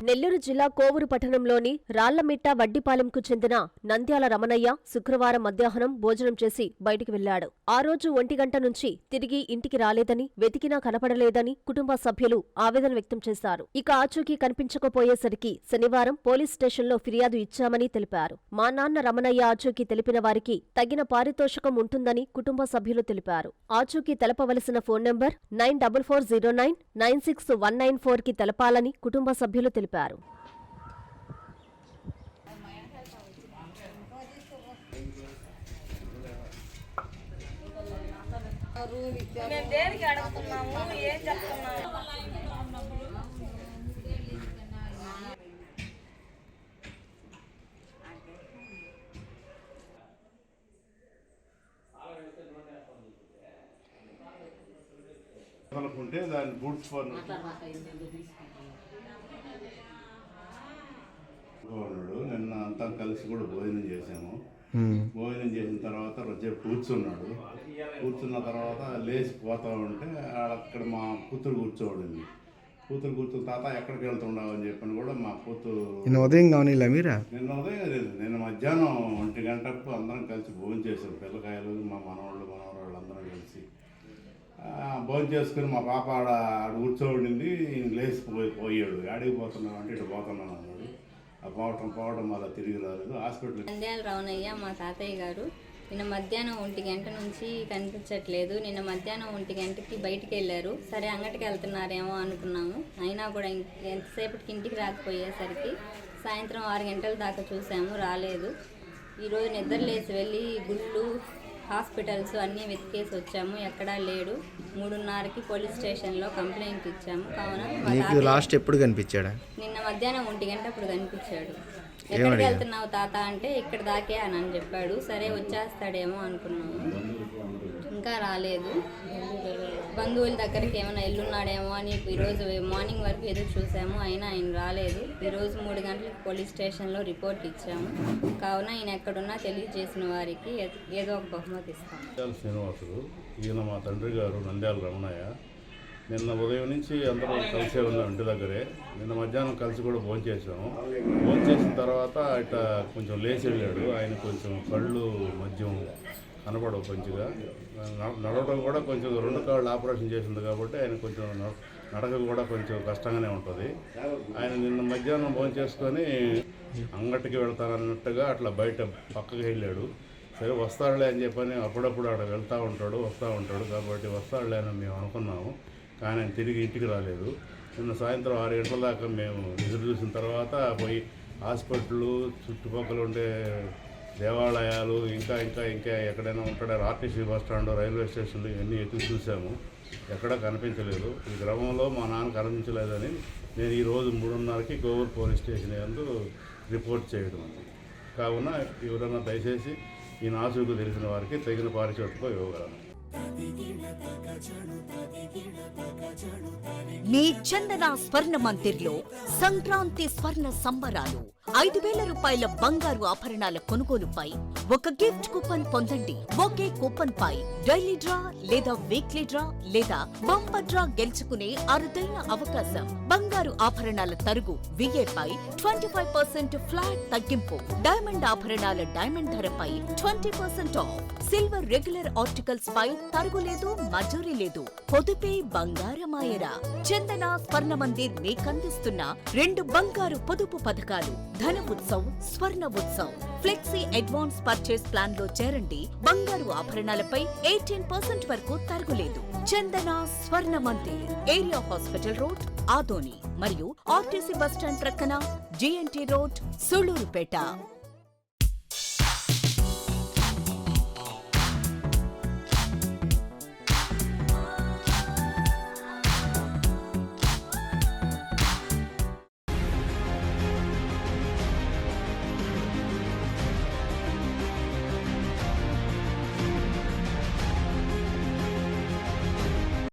నెల్లూరు జిల్లా కోవూరు పట్టణంలోని రాళ్లమిట్ట వడ్డిపాలెంకు చెందిన నంద్యాల రమణయ్య శుక్రవారం మధ్యాహ్నం భోజనం చేసి బయటికి వెళ్లాడు. ఆ రోజు 1 గంట నుంచి తిరిగి ఇంటికి రాలేదని, వెతికినా కనపడలేదని కుటుంబ సభ్యులు ఆవేదన వ్యక్తం చేశారు. ఇక ఆచూకీ కనిపించకపోయేసరికి శనివారం పోలీస్ స్టేషన్లో ఫిర్యాదు ఇచ్చామని తెలిపారు. మా నాన్న రమణయ్య ఆచూకీ తెలిపిన వారికి తగిన పారితోషికం ఉంటుందని కుటుంబ సభ్యులు తెలిపారు. ఆచూకీ తెలపవలసిన ఫోన్ నంబర్ 9440996194 కి తెలపాలని కుటుంబ సభ్యులు తెలిపారు. మేము దేనికి అడుగుతున్నాము, ఏం చెప్తున్నాము? అనుకుంటే దాన్ని బూట్స్ ఉన్నాడు. నిన్న అంతా కలిసి కూడా భోజనం చేసాము. భోజనం చేసిన తర్వాత రోజు కూర్చున్నాడు. కూర్చున్న తర్వాత లేచి పోతా ఉంటే అక్కడ మా కూతురు కూర్చోబడింది. కూర్చున్న తాత ఎక్కడికి వెళ్తుండవు అని చెప్పని కూడా మా కూతురు నిన్న ఉదయం నిన్న మధ్యాహ్నం 1 గంటకు అందరం కలిసి భోజనం చేశారు. పిల్లకాయలు, మా మనవాళ్ళు అందరం కలిసి భోజనం చేసుకుని మా పాప ఆడ కూర్చోబడింది. లేచి పోయాడు. ఆడికి పోతున్నావు అంటే ఇటు పోతున్నాను అన్నాడు. పోవడం అలా తిరిగి రాలేదు. హాస్పిటల్ నంద్యాల రమణయ్య మా తాతయ్య గారు నిన్న మధ్యాహ్నం 1 గంట నుంచి కనిపించట్లేదు. నిన్న మధ్యాహ్నం 1 గంటకి బయటికి వెళ్ళారు. సరే అంగటికి వెళ్తున్నారేమో అనుకున్నాము. అయినా కూడా ఎంతసేపటికి ఇంటికి రాకపోయేసరికి సాయంత్రం 6 గంటల దాకా చూసాము, రాలేదు. ఈరోజు నిద్రలేసి వెళ్ళి గుళ్ళు, హాస్పిటల్స్ అన్నీ వెతికేసి వచ్చాము, ఎక్కడా లేడు. 3:30కి పోలీస్ స్టేషన్లో కంప్లైంట్ ఇచ్చాము. కావున లాస్ట్ ఎప్పుడు కనిపించాడా? నిన్న మధ్యాహ్నం 1 గంట అప్పుడు కనిపించాడు. ఎక్కడికి వెళ్తున్నావు తాత అంటే ఇక్కడ దాకే అని చెప్పాడు. సరే వచ్చేస్తాడేమో అనుకున్నాము, ఇంకా రాలేదు. బంధువుల దగ్గరికి ఏమైనా ఎల్లున్నాడేమో అని ఈరోజు మార్నింగ్ వరకు ఎదురు చూసాము, అయినా ఆయన రాలేదు. ఈరోజు 3 గంటలకు పోలీస్ స్టేషన్లో రిపోర్ట్ ఇచ్చాము. కావున ఈయన ఎక్కడున్నా తెలియజేసిన వారికి ఏదో ఒక బహుమతి ఇస్తాం. శ్రీనివాసుడు, ఈయన మా తండ్రి గారు నంద్యాల రమణయ్య. నిన్న ఉదయం నుంచి అందరూ కలిసే ఉన్నాం ఇంటి దగ్గరే. నిన్న మధ్యాహ్నం కలిసి కూడా భోంచేసాము. భోంచేసిన తర్వాత ఇట్లా కొంచెం లేచి వెళ్ళాడు. ఆయన కొంచెం కళ్ళు మద్యం కనపడవు మంచిగా. నడవడం కూడా కొంచెం 2 కాళ్ళు ఆపరేషన్ చేసింది కాబట్టి ఆయన కొంచెం నడక కూడా కొంచెం కష్టంగానే ఉంటుంది. ఆయన నిన్న మధ్యాహ్నం భోంచేసుకొని అంగటికి వెళ్తానన్నట్టుగా అట్లా బయట పక్కకి వెళ్ళాడు. సరే వస్తాడులే అని చెప్పని అప్పుడప్పుడు అక్కడ వస్తూ ఉంటాడు కాబట్టి వస్తాడులే అని మేము అనుకున్నాము. కానీ ఆయన తిరిగి ఇంటికి రాలేదు. నిన్న సాయంత్రం 6 గంటల దాకా మేము ఎదురు చూసిన తర్వాత పోయి హాస్పిటల్, చుట్టుపక్కల ఉండే దేవాలయాలు, ఇంకా ఎక్కడైనా ఉంటాడో ఆర్టీసీ బస్ స్టాండ్, రైల్వే స్టేషన్లు ఇవన్నీ ఎత్తుకు చూసాము, ఎక్కడా కనిపించలేదు. ఈ గ్రామంలో మా నాన్న కనిపించలేదని నేను ఈరోజు 3:30కి కోవూరు పోలీస్ స్టేషన్ యందు రిపోర్ట్ చేయడం. కావున ఎవరైనా దయచేసి ఈ నాసుకు తెలిసిన వారికి తగిన పారితోషికం ఇవ్వగలను. మీ చందన స్వర్ణ మందిర్లో సంక్రాంతి స్వర్ణ సంబరాలు. 5,000 రూపాయల బంగారు ఆభరణాల కొనుగోలుపై ఒక గిఫ్ట్ కూపన్ పొందండి. ఒకే కూపన్ పై డైలీ డ్రా లేదా వీక్లీ డ్రా లేదా బంపర్ డ్రా గెలుచుకునే అరుదైన అవకాశం. బంగారు ఆభరణాల తరుగు VA పై 25% ఫ్లాట్ తగ్గింపు. డైమండ్ ఆభరణాల డైమండ్ ధరపై 20% ఆఫ్. సిల్వర్ రెగ్యులర్ ఆర్టికల్స్ పై తరుగులేదు, మజూరీ లేదు. పొదుపే బంగారమాయరా. చందన స్వర్ణ మందిర్ మీకందిస్తున్న 2 బంగారు పొదుపు పథకాలు. ధన ఉత్సవ్, స్వర్ణ Utsav. Flexi advance purchase plan లో చేరండి. బంగారు ఆభరణాలపై 18% వరకు తరుగులేదు. చందన స్వర్ణ Mandir, area hospital road, Adoni మరియు ఆర్టీసీ బస్టాండ్ ప్రక్కన GNT రోడ్, సుళ్లూరుపేట.